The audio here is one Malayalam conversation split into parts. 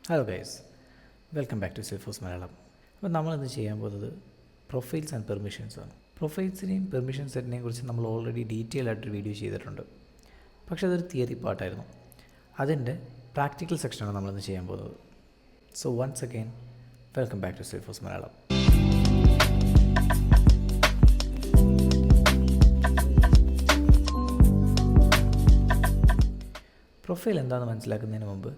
Hello guys, welcome back to Salesforce Malayalam. അപ്പോൾ നമ്മളിന്ന് ചെയ്യാൻ പോകുന്നത് പ്രൊഫൈൽസ് ആൻഡ് പെർമിഷൻസ് ആണ്. പ്രൊഫൈൽസിനെയും പെർമിഷൻ സെറ്റിനെയും കുറിച്ച് നമ്മൾ ഓൾറെഡി ഡീറ്റെയിൽ ആയിട്ടൊരു വീഡിയോ ചെയ്തിട്ടുണ്ട്. പക്ഷേ അതൊരു തിയറി പാർട്ടായിരുന്നു. അതിൻ്റെ പ്രാക്ടിക്കൽ സെക്ഷനാണ് നമ്മളിന്ന് ചെയ്യാൻ പോകുന്നത്. So once again welcome back to Salesforce Malayalam. Profile എന്താണെന്ന് മനസ്സിലാക്കുന്നതിന് മുമ്പ്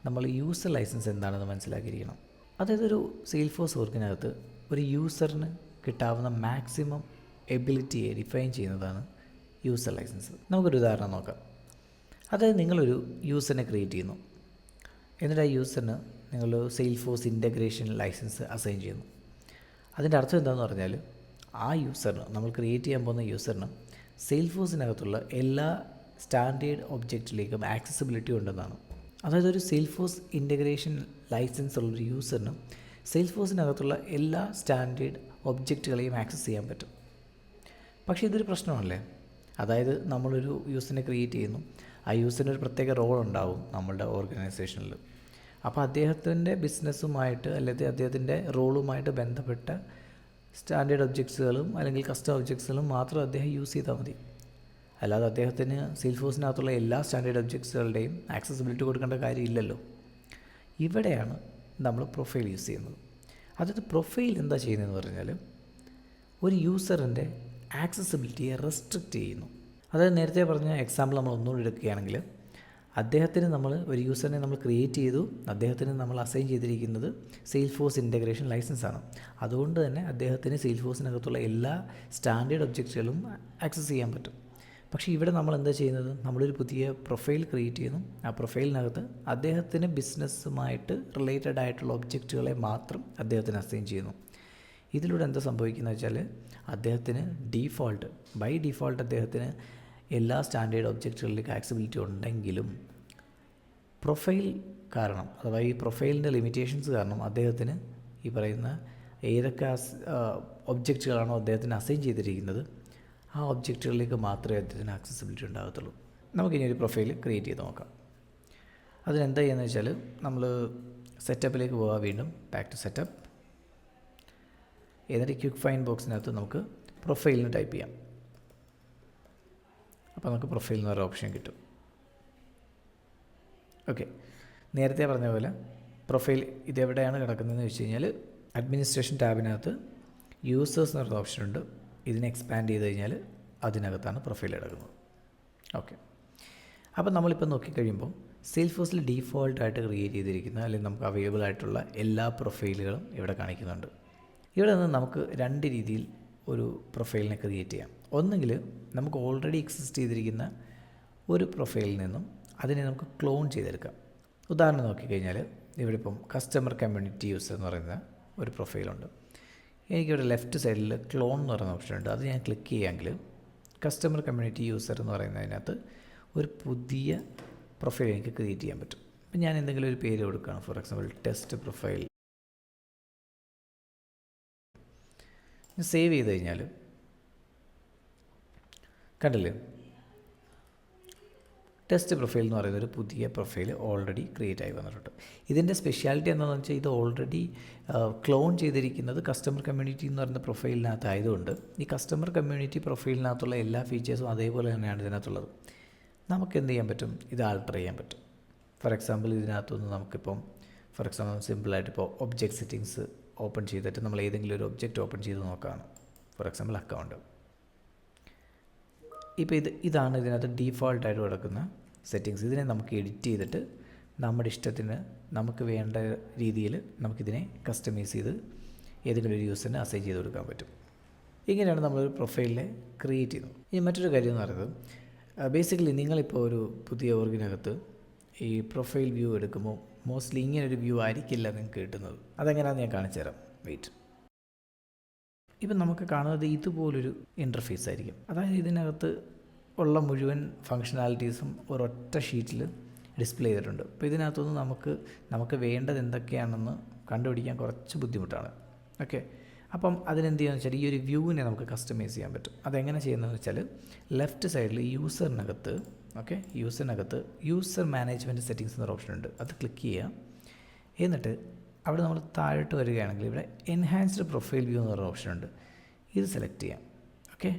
നമ്മൾ യൂസർ ലൈസൻസ് എന്താണെന്ന് മനസ്സിലാക്കിയിരിക്കണം. അതായത് ഒരു സെയിൽഫോഴ്സ് വർക്കിനകത്ത് ഒരു യൂസറിന് കിട്ടാവുന്ന മാക്സിമം എബിലിറ്റിയെ ഡിഫൈൻ ചെയ്യുന്നതാണ് യൂസർ ലൈസൻസ്. നമുക്കൊരു ഉദാഹരണം നോക്കാം. അതായത് നിങ്ങളൊരു യൂസറിനെ ക്രിയേറ്റ് ചെയ്യുന്നു, എന്നിട്ട് ആ യൂസറിന് നിങ്ങൾ സെയിൽഫോഴ്സ് ഇൻ്റഗ്രേഷൻ ലൈസൻസ് അസൈൻ ചെയ്യുന്നു. അതിൻ്റെ അർത്ഥം എന്താണെന്ന് പറഞ്ഞാൽ ആ യൂസറിന്, നമ്മൾ ക്രിയേറ്റ് ചെയ്യാൻ പോകുന്ന യൂസറിന് സെയിൽഫോഴ്സിനകത്തുള്ള എല്ലാ സ്റ്റാൻഡേർഡ് ഒബ്ജക്റ്റിലേക്കും ആക്സസിബിലിറ്റി ഉണ്ടെന്നാണ്. അതായത് ഒരു സെയിൽഫോഴ്സ് ഇൻ്റഗ്രേഷൻ ലൈസൻസ് ഉള്ളൊരു യൂസറിന് സെയിൽഫോഴ്സിനകത്തുള്ള എല്ലാ സ്റ്റാൻഡേർഡ് ഒബ്ജക്റ്റുകളെയും ആക്സസ് ചെയ്യാൻ പറ്റും. പക്ഷേ ഇതൊരു പ്രശ്നമല്ലേ? അതായത് നമ്മളൊരു യൂസറിനെ ക്രിയേറ്റ് ചെയ്യുന്നു, ആ യൂസറിന് ഒരു പ്രത്യേക റോൾ ഉണ്ടാവും നമ്മളുടെ ഓർഗനൈസേഷനിൽ. അപ്പോൾ അദ്ദേഹത്തിൻ്റെ ബിസിനസ്സുമായിട്ട് അല്ലെങ്കിൽ അദ്ദേഹത്തിൻ്റെ റോളുമായിട്ട് ബന്ധപ്പെട്ട സ്റ്റാൻഡേർഡ് ഒബ്ജക്ട്സുകളും അല്ലെങ്കിൽ കസ്റ്റം ഒബ്ജക്ട്സുകളും മാത്രം അദ്ദേഹം യൂസ് ചെയ്താൽ മതി. അല്ലാതെ അദ്ദേഹത്തിന് സെയിൽഫോഴ്സിനകത്തുള്ള എല്ലാ സ്റ്റാൻഡേർഡ് ഒബ്ജക്ട്സുകളുടെയും ആക്സസിബിലിറ്റി കൊടുക്കേണ്ട കാര്യമില്ലല്ലോ. ഇവിടെയാണ് നമ്മൾ പ്രൊഫൈൽ യൂസ് ചെയ്യുന്നത്. അതായത് പ്രൊഫൈൽ എന്താ ചെയ്യുന്നതെന്ന് പറഞ്ഞാൽ ഒരു യൂസറിൻ്റെ ആക്സസിബിലിറ്റിയെ റെസ്ട്രിക്റ്റ് ചെയ്യുന്നു. അതായത് നേരത്തെ പറഞ്ഞ എക്സാമ്പിൾ നമ്മൾ ഒന്നുകൂടി എടുക്കുകയാണെങ്കിൽ, അദ്ദേഹത്തിന് നമ്മൾ ഒരു യൂസറിനെ നമ്മൾ ക്രിയേറ്റ് ചെയ്തു, അദ്ദേഹത്തിന് നമ്മൾ അസൈൻ ചെയ്തിരിക്കുന്നത് സെയിൽഫോഴ്സ് ഇൻ്റഗ്രേഷൻ ലൈസൻസാണ്. അതുകൊണ്ട് തന്നെ അദ്ദേഹത്തിന് സെയിൽഫോഴ്സിനകത്തുള്ള എല്ലാ സ്റ്റാൻഡേർഡ് ഒബ്ജക്റ്റുകളും ആക്സസ് ചെയ്യാൻ പറ്റും. പക്ഷേ ഇവിടെ നമ്മൾ എന്താ ചെയ്യുന്നത്? നമ്മളൊരു പുതിയ പ്രൊഫൈൽ ക്രിയേറ്റ് ചെയ്യുന്നു. ആ പ്രൊഫൈലിനകത്ത് അദ്ദേഹത്തിന് ബിസിനസ്സുമായിട്ട് റിലേറ്റഡ് ആയിട്ടുള്ള ഒബ്ജക്റ്റുകളെ മാത്രം അദ്ദേഹത്തിന് അസൈൻ ചെയ്യുന്നു. ഇതിലൂടെ എന്താ സംഭവിക്കുന്നത് വെച്ചാൽ, അദ്ദേഹത്തിന് ബൈ ഡിഫോൾട്ട് അദ്ദേഹത്തിന് എല്ലാ സ്റ്റാൻഡേർഡ് ഒബ്ജക്റ്റുകളിലേക്ക് ആക്സസിബിലിറ്റി ഉണ്ടെങ്കിലും പ്രൊഫൈൽ കാരണം, അഥവാ ഈ പ്രൊഫൈലിൻ്റെ ലിമിറ്റേഷൻസ് കാരണം അദ്ദേഹത്തിന് ഈ പറയുന്ന ഏതൊക്കെ ഒബ്ജക്റ്റുകളാണോ അദ്ദേഹത്തിന് അസൈൻ ചെയ്തിരിക്കുന്നത് ആ ഒബ്ജക്റ്റുകളിലേക്ക് മാത്രമേ അദ്ദേഹത്തിന് ആക്സസിബിലിറ്റി ഉണ്ടാകത്തുള്ളൂ. നമുക്കിനി ഒരു പ്രൊഫൈൽ ക്രിയേറ്റ് ചെയ്ത് നോക്കാം. അതിനെന്താ ചെയ്യുന്നത് വെച്ചാൽ, നമ്മൾ സെറ്റപ്പിലേക്ക് പോകാം. വീണ്ടും ബാക്ക് ടു സെറ്റപ്പ്. എന്നിട്ട് ക്വിക്ക് ഫൈൻഡ് ബോക്സിനകത്ത് നമുക്ക് പ്രൊഫൈലിന് ടൈപ്പ് ചെയ്യാം. അപ്പോൾ നമുക്ക് പ്രൊഫൈൽ എന്ന് പറയുന്ന ഓപ്ഷൻ കിട്ടും. ഓക്കെ, നേരത്തെ പറഞ്ഞ പോലെ പ്രൊഫൈൽ ഇതെവിടെയാണ് കിടക്കുന്നതെന്ന് വെച്ച് കഴിഞ്ഞാൽ, അഡ്മിനിസ്ട്രേഷൻ ടാബിനകത്ത് യൂസേഴ്സ് എന്ന് പറയുന്ന ഓപ്ഷൻ ഉണ്ട്. ഇതിനെ എക്സ്പാൻഡ് ചെയ്ത് കഴിഞ്ഞാൽ അതിനകത്താണ് പ്രൊഫൈൽ കിടക്കുന്നത്. ഓക്കെ, അപ്പോൾ നമ്മളിപ്പോൾ നോക്കിക്കഴിയുമ്പോൾ സെയിൽഫോഴ്സിൽ ഡീഫോൾട്ടായിട്ട് ക്രിയേറ്റ് ചെയ്തിരിക്കുന്ന അല്ലെങ്കിൽ നമുക്ക് അവൈലബിൾ ആയിട്ടുള്ള എല്ലാ പ്രൊഫൈലുകളും ഇവിടെ കാണിക്കുന്നുണ്ട്. ഇവിടെ നിന്ന് നമുക്ക് രണ്ട് രീതിയിൽ ഒരു പ്രൊഫൈലിനെ ക്രിയേറ്റ് ചെയ്യാം. ഒന്നെങ്കിൽ നമുക്ക് ഓൾറെഡി എക്സിസ്റ്റ് ചെയ്തിരിക്കുന്ന ഒരു പ്രൊഫൈലിൽ നിന്നും അതിനെ നമുക്ക് ക്ലോൺ ചെയ്തെടുക്കാം. ഉദാഹരണം നോക്കിക്കഴിഞ്ഞാൽ, ഇവിടെ ഇപ്പം കസ്റ്റമർ കമ്മ്യൂണിറ്റി യൂസർ എന്ന് പറയുന്ന ഒരു പ്രൊഫൈലുണ്ട്. എനിക്കിവിടെ ലെഫ്റ്റ് സൈഡിൽ ക്ലോൺ എന്ന് പറയുന്ന ഓപ്ഷൻ ഉണ്ട്. അത് ഞാൻ ക്ലിക്ക് ചെയ്യുകയെങ്കിൽ കസ്റ്റമർ കമ്മ്യൂണിറ്റി യൂസർ എന്ന് പറയുന്നതിനകത്ത് ഒരു പുതിയ പ്രൊഫൈൽ എനിക്ക് ക്രിയേറ്റ് ചെയ്യാൻ പറ്റും. അപ്പം ഞാൻ എന്തെങ്കിലും ഒരു പേര് കൊടുക്കുകയാണ്. For example test profile. Save ചെയ്ത് കഴിഞ്ഞാൽ കണ്ടില്ലേ, ടെസ്റ്റ് പ്രൊഫൈൽ എന്ന് പറയുന്ന ഒരു പുതിയ പ്രൊഫൈൽ ഓൾറെഡി ക്രിയേറ്റ് ആയി വന്നിട്ടുണ്ട്. ഇതിൻ്റെ സ്പെഷ്യാലിറ്റി എന്താണെന്ന് വെച്ചാൽ, ഇത് ഓൾറെഡി ക്ലോൺ ചെയ്തിരിക്കുന്നത് കസ്റ്റമർ കമ്മ്യൂണിറ്റി എന്ന് പറയുന്ന പ്രൊഫൈലിനകത്തായതുകൊണ്ട് ഈ കസ്റ്റമർ കമ്മ്യൂണിറ്റി പ്രൊഫൈലിനകത്തുള്ള എല്ലാ ഫീച്ചേഴ്സും അതേപോലെ തന്നെയാണ് ഇതിനകത്തുള്ളത്. നമുക്ക് എന്ത് ചെയ്യാൻ പറ്റും? ഇത് ആൾട്ടർ ചെയ്യാൻ പറ്റും. ഫോർ എക്സാമ്പിൾ ഇതിനകത്തുനിന്ന് നമുക്കിപ്പം സിമ്പിളായിട്ട് ഇപ്പോൾ ഒബ്ജക്റ്റ് സെറ്റിങ്സ് ഓപ്പൺ ചെയ്തിട്ട് നമ്മൾ ഏതെങ്കിലും ഒരു ഒബ്ജക്റ്റ് ഓപ്പൺ ചെയ്ത് നോക്കുകയാണ്. For example account. ഇപ്പോൾ ഇതാണ് ഇതിനകത്ത് ഡീഫോൾട്ടായിട്ട് കിടക്കുന്ന സെറ്റിങ്സ്. ഇതിനെ നമുക്ക് എഡിറ്റ് ചെയ്തിട്ട് നമ്മുടെ ഇഷ്ടത്തിന് നമുക്ക് വേണ്ട രീതിയിൽ നമുക്കിതിനെ കസ്റ്റമൈസ് ചെയ്ത് ഏതെങ്കിലും ഒരു യൂസറിന് അസൈൻ ചെയ്ത് കൊടുക്കാൻ പറ്റും. ഇങ്ങനെയാണ് നമ്മളൊരു പ്രൊഫൈലിനെ ക്രിയേറ്റ് ചെയ്യുന്നത്. ഇനി മറ്റൊരു കാര്യം എന്ന് പറയുന്നത്, ബേസിക്കലി നിങ്ങളിപ്പോൾ ഒരു പുതിയ ഓർഗിനകത്ത് ഈ പ്രൊഫൈൽ വ്യൂ എടുക്കുമ്പോൾ മോസ്റ്റ്ലി ഇങ്ങനൊരു വ്യൂ ആയിരിക്കില്ല നിങ്ങൾക്ക് കിട്ടുന്നത്. അതെങ്ങനെയാണെന്ന് ഞാൻ കാണിച്ചു തരാം. വെയിറ്റ്. ഇപ്പം നമുക്ക് കാണുന്നത് ഇതുപോലൊരു ഇൻ്റർഫേസ് ആയിരിക്കും. അതായത് ഇതിനകത്ത് ഉള്ള മുഴുവൻ ഫങ്ഷണാലിറ്റീസും ഒരൊറ്റ ഷീറ്റിൽ ഡിസ്പ്ലേ ചെയ്തിട്ടുണ്ട്. അപ്പോൾ ഇതിനകത്തുനിന്ന് നമുക്ക് വേണ്ടത് എന്തൊക്കെയാണെന്ന് കണ്ടുപിടിക്കാൻ കുറച്ച് ബുദ്ധിമുട്ടാണ്. ഓക്കെ, അപ്പം അതിനെന്ത് ചെയ്യുകയെന്ന് വെച്ചാൽ, ഈ ഒരു വ്യൂവിനെ നമുക്ക് കസ്റ്റമൈസ് ചെയ്യാൻ പറ്റും. അതെങ്ങനെ ചെയ്യുന്നതെന്ന് വെച്ചാൽ, ലെഫ്റ്റ് സൈഡിൽ യൂസറിനകത്ത് യൂസർ മാനേജ്മെൻറ്റ് സെറ്റിങ്സ് എന്നൊരു ഓപ്ഷൻ ഉണ്ട്. അത് ക്ലിക്ക് ചെയ്യുക. എന്നിട്ട് അവിടെ നമ്മൾ താഴോട്ട് വരികയാണെങ്കിൽ ഇവിടെ എൻഹാൻസ്ഡ് പ്രൊഫൈൽ വ്യൂ എന്ന് പറയുന്ന ഓപ്ഷൻ ഉണ്ട്. ഇത് സെലക്ട് ചെയ്യാം. ഓക്കെ,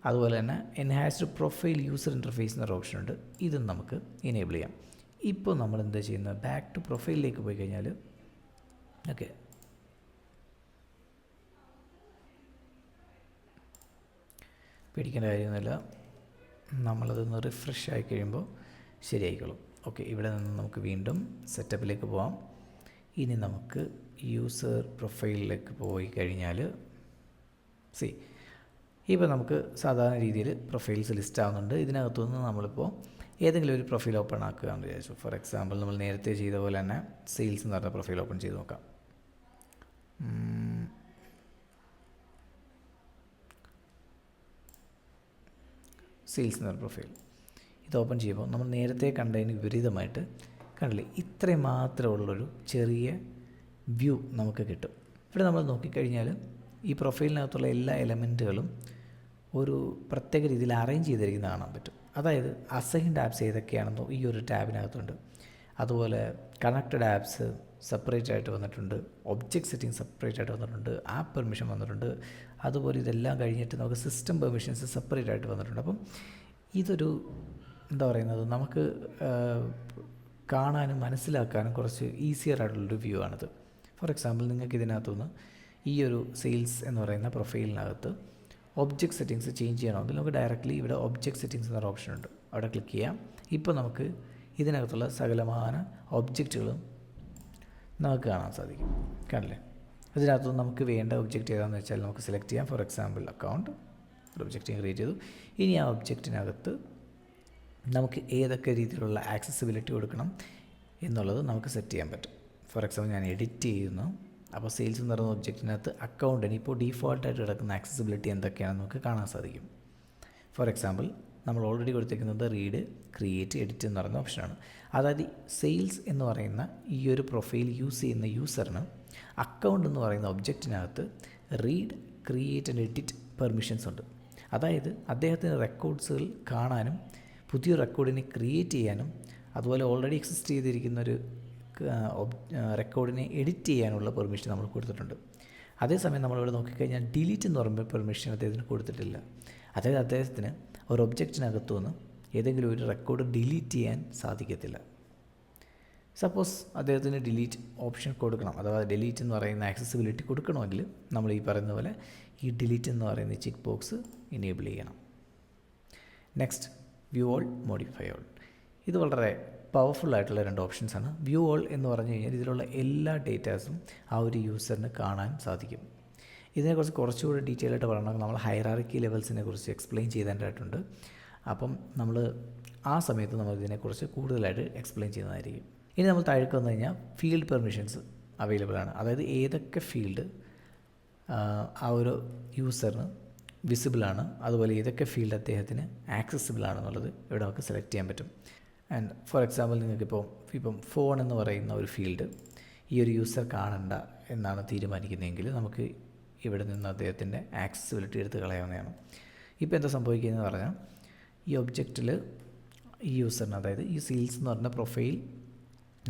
അതുപോലെ തന്നെ എൻഹാൻസ്ഡ് പ്രൊഫൈൽ യൂസർ ഇൻ്റർഫേസ് എന്നൊരു ഓപ്ഷൻ ഉണ്ട്. ഇതും നമുക്ക് എനേബിൾ ചെയ്യാം. ഇപ്പോൾ നമ്മൾ എന്താ ചെയ്യുന്നത്, ബാക്ക് ടു പ്രൊഫൈലിലേക്ക് പോയി കഴിഞ്ഞാൽ ഓക്കെ പേടിക്കേണ്ട കാര്യമൊന്നുമില്ല, നമ്മളതൊന്ന് റിഫ്രഷ് ആയി കഴിയുമ്പോൾ ശരിയായിക്കോളും. ഓക്കെ, ഇവിടെ നിന്ന് നമുക്ക് വീണ്ടും സെറ്റപ്പിലേക്ക് പോകാം. ഇനി നമുക്ക് യൂസർ പ്രൊഫൈലിലേക്ക് പോയി കഴിഞ്ഞാൽ ഇപ്പോൾ നമുക്ക് സാധാരണ രീതിയിൽ പ്രൊഫൈൽസ് ലിസ്റ്റ് ആവുന്നുണ്ട്. ഇതിനകത്തുനിന്ന് നമ്മളിപ്പോൾ ഏതെങ്കിലും ഒരു പ്രൊഫൈൽ ഓപ്പൺ ആക്കുക എന്ന് വിചാരിച്ചു. ഫോർ എക്സാമ്പിൾ നമ്മൾ നേരത്തെ ചെയ്ത പോലെ തന്നെ സെയിൽസ് എന്ന് പറഞ്ഞ പ്രൊഫൈൽ ഓപ്പൺ ചെയ്ത് നോക്കാം. സെയിൽസ് എന്ന് പറഞ്ഞ പ്രൊഫൈൽ ഇത് ഓപ്പൺ ചെയ്യുമ്പോൾ നമ്മൾ നേരത്തെ കണ്ടതിന് വിപരീതമായിട്ട് കണ്ടില്ലേ, ഇത്രയും മാത്രമുള്ളൊരു ചെറിയ വ്യൂ നമുക്ക് കിട്ടും. ഇവിടെ നമ്മൾ നോക്കിക്കഴിഞ്ഞാൽ ഈ പ്രൊഫൈലിനകത്തുള്ള എല്ലാ എലമെൻറ്റുകളും ഒരു പ്രത്യേക രീതിയിൽ അറേഞ്ച് ചെയ്തിരിക്കുന്നത് കാണാൻ പറ്റും. അതായത് അസൈൻഡ് ആപ്സ് ഏതൊക്കെയാണെന്നോ ഈ ഒരു ടാബിനകത്തുണ്ട്. അതുപോലെ കണക്റ്റഡ് ആപ്സ് സെപ്പറേറ്റ് ആയിട്ട് വന്നിട്ടുണ്ട്, ഒബ്ജക്റ്റ് സെറ്റിംഗ് സെപ്പറേറ്റ് ആയിട്ട് വന്നിട്ടുണ്ട്, ആപ്പ് പെർമിഷൻ വന്നിട്ടുണ്ട്. അതുപോലെ ഇതെല്ലാം കഴിഞ്ഞിട്ട് നമുക്ക് സിസ്റ്റം പെർമിഷൻസ് സെപ്പറേറ്റ് ആയിട്ട് വന്നിട്ടുണ്ട്. അപ്പം ഇതൊരു എന്താ പറയുന്നത്, നമുക്ക് കാണാനും മനസ്സിലാക്കാനും കുറച്ച് ഈസിയർ ആയിട്ടുള്ളൊരു വ്യൂ ആണിത്. ഫോർ എക്സാമ്പിൾ നിങ്ങൾക്ക് ഇതിനകത്തുനിന്ന് ഈ ഒരു സെയിൽസ് എന്ന് പറയുന്ന പ്രൊഫൈലിനകത്ത് ഒബ്ജക്റ്റ് സെറ്റിങ്സ് ചേഞ്ച് ചെയ്യണമെങ്കിൽ നമുക്ക് ഡയറക്റ്റ്ലി ഇവിടെ ഒബ്ജക്റ്റ് സെറ്റിങ്സ് എന്നൊരു ഓപ്ഷൻ ഉണ്ട്, അവിടെ ക്ലിക്ക് ചെയ്യാം. ഇപ്പോൾ നമുക്ക് ഇതിനകത്തുള്ള സകലമാന ഒബ്ജക്റ്റുകളും നമുക്ക് കാണാൻ സാധിക്കും. കാണില്ലേ, ഇതിനകത്ത് നമുക്ക് വേണ്ട ഒബ്ജക്റ്റ് ഏതാണെന്ന് വെച്ചാൽ നമുക്ക് സെലക്ട് ചെയ്യാം. ഫോർ എക്സാമ്പിൾ അക്കൗണ്ട്, ഒരു ഒബ്ജക്റ്റ് ക്രിയേറ്റ് ചെയ്തു. ഇനി ആ ഒബ്ജക്റ്റിനകത്ത് നമുക്ക് ഏതൊക്കെ രീതിയിലുള്ള ആക്സസിബിലിറ്റി കൊടുക്കണം എന്നുള്ളത് നമുക്ക് സെറ്റ് ചെയ്യാൻ പറ്റും. ഫോർ എക്സാമ്പിൾ ഞാൻ എഡിറ്റ് ചെയ്യുന്നു. അപ്പോൾ സെയിൽസ് എന്ന് പറയുന്ന ഒബ്ജക്റ്റിനകത്ത് അക്കൗണ്ടിന് ഇപ്പോൾ ഡീഫോൾട്ടായിട്ട് കിടക്കുന്ന ആക്സസിബിലിറ്റി എന്തൊക്കെയാണെന്ന് നമുക്ക് കാണാൻ സാധിക്കും. ഫോർ എക്സാമ്പിൾ നമ്മൾ ഓൾറെഡി കൊടുത്തിരിക്കുന്നത് റീഡ്, ക്രിയേറ്റ്, എഡിറ്റ് എന്ന് പറയുന്ന ഓപ്ഷനാണ്. അതായത് സെയിൽസ് എന്ന് പറയുന്ന ഈ ഒരു പ്രൊഫൈൽ യൂസ് ചെയ്യുന്ന യൂസറിന് അക്കൗണ്ട് എന്ന് പറയുന്ന ഒബ്ജക്റ്റിനകത്ത് read, create and edit permissions ഉണ്ട്. അതായത് അദ്ദേഹത്തിന് റെക്കോർഡ്സുകൾ കാണാനും പുതിയ റെക്കോർഡിനെ ക്രിയേറ്റ് ചെയ്യാനും അതുപോലെ ഓൾറെഡി എക്സിസ്റ്റ് ചെയ്തിരിക്കുന്ന ഒരു റെക്കോർഡിനെ എഡിറ്റ് ചെയ്യാനുള്ള പെർമിഷൻ നമ്മൾ കൊടുത്തിട്ടുണ്ട്. അതേസമയം നമ്മളിവിടെ നോക്കിക്കഴിഞ്ഞാൽ ഡിലീറ്റ് എന്ന് പറയുമ്പോൾ പെർമിഷൻ അദ്ദേഹത്തിന് കൊടുത്തിട്ടില്ല. അതായത് അദ്ദേഹത്തിന് ഒരു ഒബ്ജക്റ്റിനകത്തു നിന്ന് ഏതെങ്കിലും ഒരു റെക്കോർഡ് ഡിലീറ്റ് ചെയ്യാൻ സാധിക്കത്തില്ല. സപ്പോസ് അദ്ദേഹത്തിന് ഡിലീറ്റ് ഓപ്ഷൻ കൊടുക്കണം, അഥവാ ഡിലീറ്റ് എന്ന് പറയുന്ന ആക്സസിബിലിറ്റി കൊടുക്കണമെങ്കിൽ നമ്മൾ ഈ പറയുന്ന പോലെ ഈ ഡിലീറ്റ് എന്ന് പറയുന്ന ചെക്ക് ബോക്സ് എനേബിൾ ചെയ്യണം. Next, view all, modify all. ഇത് വളരെ പവർഫുൾ ആയിട്ടുള്ള രണ്ട് ഓപ്ഷൻസാണ്. വ്യൂ ഓൾ എന്ന് പറഞ്ഞു കഴിഞ്ഞാൽ ഇതിലുള്ള എല്ലാ ഡേറ്റാസും ആ ഒരു യൂസറിന് കാണാൻ സാധിക്കും. ഇതിനെക്കുറിച്ച് കുറച്ചുകൂടി ഡീറ്റെയിൽ ആയിട്ട് പറയണമെങ്കിൽ നമ്മൾ ഹൈറാർക്കി ലെവൽസിനെ കുറിച്ച് എക്സ്പ്ലെയിൻ ചെയ്തേണ്ടതായിട്ടുണ്ട്. അപ്പം നമ്മൾ ആ സമയത്ത് നമ്മൾ ഇതിനെക്കുറിച്ച് കൂടുതലായിട്ട് എക്സ്പ്ലെയിൻ ചെയ്യുന്നതായിരിക്കും. ഇനി നമ്മൾ താഴേക്ക് വന്നു കഴിഞ്ഞാൽ ഫീൽഡ് പെർമിഷൻസ് അവൈലബിൾ ആണ്. അതായത് ഏതൊക്കെ ഫീൽഡ് ആ ഒരു യൂസറിന് വിസിബിളാണ്, അതുപോലെ ഏതൊക്കെ ഫീൽഡ് അദ്ദേഹത്തിന് ആക്സസിബിൾ ആണെന്നുള്ളത് ഇവിടെ നമുക്ക് സെലക്ട് ചെയ്യാൻ പറ്റും. ആൻഡ് ഫോർ എക്സാമ്പിൾ ഇപ്പം ഫോൺ എന്ന് പറയുന്ന ഒരു ഫീൽഡ് ഈ ഒരു യൂസർ കാണണ്ട എന്നാണ് തീരുമാനിക്കുന്നതെങ്കിൽ നമുക്ക് ഇവിടെ നിന്ന് അദ്ദേഹത്തിൻ്റെ ആക്സസിബിലിറ്റി എടുത്ത് കളയാവുന്നതാണ്. ഇപ്പോൾ എന്താ സംഭവിക്കുന്നതെന്ന് പറഞ്ഞാൽ ഈ ഒബ്ജക്റ്റിൽ ഈ യൂസറിന്, അതായത് ഈ സെയിൽസ് എന്ന് പറഞ്ഞ പ്രൊഫൈൽ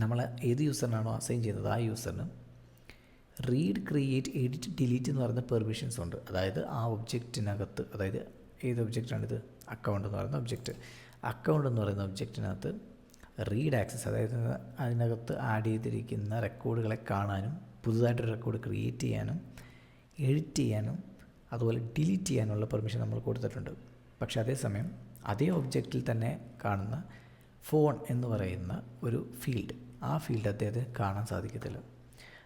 നമ്മൾ ഏത് യൂസറിനാണോ അസൈൻ ചെയ്യുന്നത് ആ യൂസറിന് റീഡ്, ക്രിയേറ്റ്, എഡിറ്റ്, ഡിലീറ്റ് എന്ന് പറയുന്ന പെർമിഷൻസ് ഉണ്ട്. അതായത് ആ ഒബ്ജക്റ്റിനകത്ത്, അതായത് ഏത് ഒബ്ജക്റ്റാണിത്, അക്കൗണ്ട് എന്ന് പറയുന്ന ഒബ്ജക്റ്റ്. അക്കൗണ്ട് എന്ന് പറയുന്ന ഒബ്ജക്റ്റിനകത്ത് റീഡ് ആക്സസ്, അതായത് അതിനകത്ത് ആഡ് ചെയ്തിരിക്കുന്ന റെക്കോർഡുകളെ കാണാനും പുതുതായിട്ടൊരു റെക്കോർഡ് ക്രിയേറ്റ് ചെയ്യാനും എഡിറ്റ് ചെയ്യാനും അതുപോലെ ഡിലീറ്റ് ചെയ്യാനുള്ള പെർമിഷൻ നമ്മൾ കൊടുത്തിട്ടുണ്ട്. പക്ഷേ അതേസമയം അതേ ഒബ്ജക്റ്റിൽ തന്നെ കാണുന്ന ഫോൺ എന്ന് പറയുന്ന ഒരു ഫീൽഡ്, ആ ഫീൽഡ് അദ്ദേഹത്തിന് കാണാൻ സാധിക്കത്തില്ല.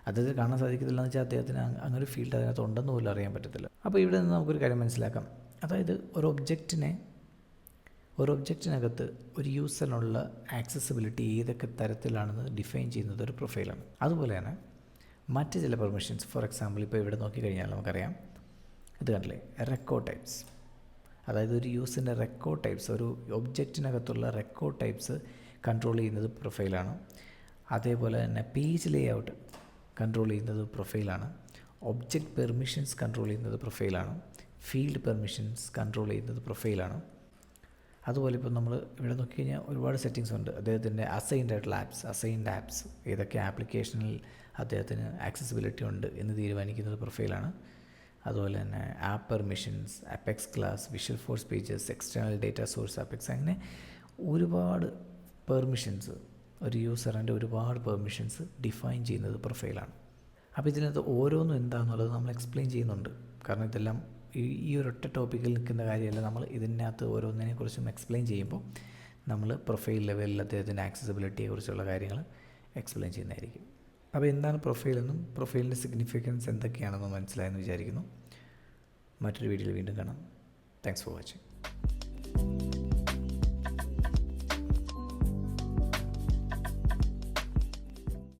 അദ്ദേഹത്തിന് കാണാൻ സാധിക്കത്തില്ല എന്ന് വെച്ചാൽ അദ്ദേഹത്തിന് അങ്ങനെ ഒരു ഫീൽഡ് അതിനകത്ത് ഉണ്ടെന്ന് പോലും അറിയാൻ പറ്റത്തില്ല. അപ്പോൾ ഇവിടെ നിന്ന് നമുക്കൊരു കാര്യം മനസ്സിലാക്കാം. അതായത് ഒരു ഒബ്ജക്റ്റിനകത്ത് ഒരു യൂസറിനുള്ള ആക്സസിബിലിറ്റി ഏതൊക്കെ തരത്തിലാണെന്ന് ഡിഫൈൻ ചെയ്യുന്നത് ഒരു പ്രൊഫൈലാണ്. അതുപോലെ തന്നെ മറ്റ് ചില പെർമിഷൻസ്, ഫോർ എക്സാമ്പിൾ ഇപ്പോൾ ഇവിടെ നോക്കിക്കഴിഞ്ഞാൽ നമുക്കറിയാം, ഇത് കണ്ടില്ലേ, റെക്കോർഡ് ടൈപ്സ്. അതായത് ഒരു യൂസറിൻ്റെ റെക്കോർഡ് ടൈപ്സ്, ഒരു ഒബ്ജക്റ്റിനകത്തുള്ള റെക്കോർഡ് ടൈപ്സ് കൺട്രോൾ ചെയ്യുന്നത് പ്രൊഫൈലാണ്. അതേപോലെ തന്നെ പേജ് ലേ ഔട്ട് കൺട്രോൾ ചെയ്യുന്നത് പ്രൊഫൈലാണ്. ഒബ്ജക്റ്റ് പെർമിഷൻസ് കൺട്രോൾ ചെയ്യുന്നത് പ്രൊഫൈലാണ്. ഫീൽഡ് പെർമിഷൻസ് കൺട്രോൾ ചെയ്യുന്നത് പ്രൊഫൈലാണ്. അതുപോലെ ഇപ്പോൾ നമ്മൾ ഇവിടെ നോക്കിക്കഴിഞ്ഞാൽ ഒരുപാട് സെറ്റിങ്സ് ഉണ്ട്. അദ്ദേഹത്തിൻ്റെ അസൈൻഡ് ആപ്സ് ഏതൊക്കെ ആപ്ലിക്കേഷനിൽ അദ്ദേഹത്തിന് ആക്സസിബിലിറ്റി ഉണ്ട് എന്ന് തീരുമാനിക്കുന്നത് പ്രൊഫൈലാണ്. അതുപോലെ തന്നെ app permissions, apex class, visual force pages, external data source apex, അങ്ങനെ ഒരുപാട് പെർമിഷൻസ്, ഒരു യൂസറിൻ്റെ ഒരുപാട് പെർമിഷൻസ് ഡിഫൈൻ ചെയ്യുന്നത് പ്രൊഫൈലാണ്. അപ്പോൾ ഇതിനകത്ത് ഓരോന്നും എന്താണെന്നുള്ളത് നമ്മൾ എക്സ്പ്ലെയിൻ ചെയ്യുന്നുണ്ട്. കാരണം ഇതെല്ലാം ഈ ഒരൊറ്റ ടോപ്പിക്കിൽ നിൽക്കുന്ന കാര്യമല്ല. നമ്മൾ ഇതിനകത്ത് ഓരോന്നിനെക്കുറിച്ചും എക്സ്പ്ലെയിൻ ചെയ്യുമ്പോൾ നമ്മൾ പ്രൊഫൈൽ ലെവലിൽ അദ്ദേഹത്തിൻ്റെ ആക്സസിബിലിറ്റിയെക്കുറിച്ചുള്ള കാര്യങ്ങൾ എക്സ്പ്ലെയിൻ ചെയ്യുന്നതായിരിക്കും. അപ്പോൾ എന്താണ് പ്രൊഫൈലെന്നും പ്രൊഫൈലിൻ്റെ സിഗ്നിഫിക്കൻസ് എന്തൊക്കെയാണെന്നും മനസ്സിലായെന്ന് വിചാരിക്കുന്നു. മറ്റൊരു വീഡിയോയിൽ വീണ്ടും കാണാം. Thanks for watching.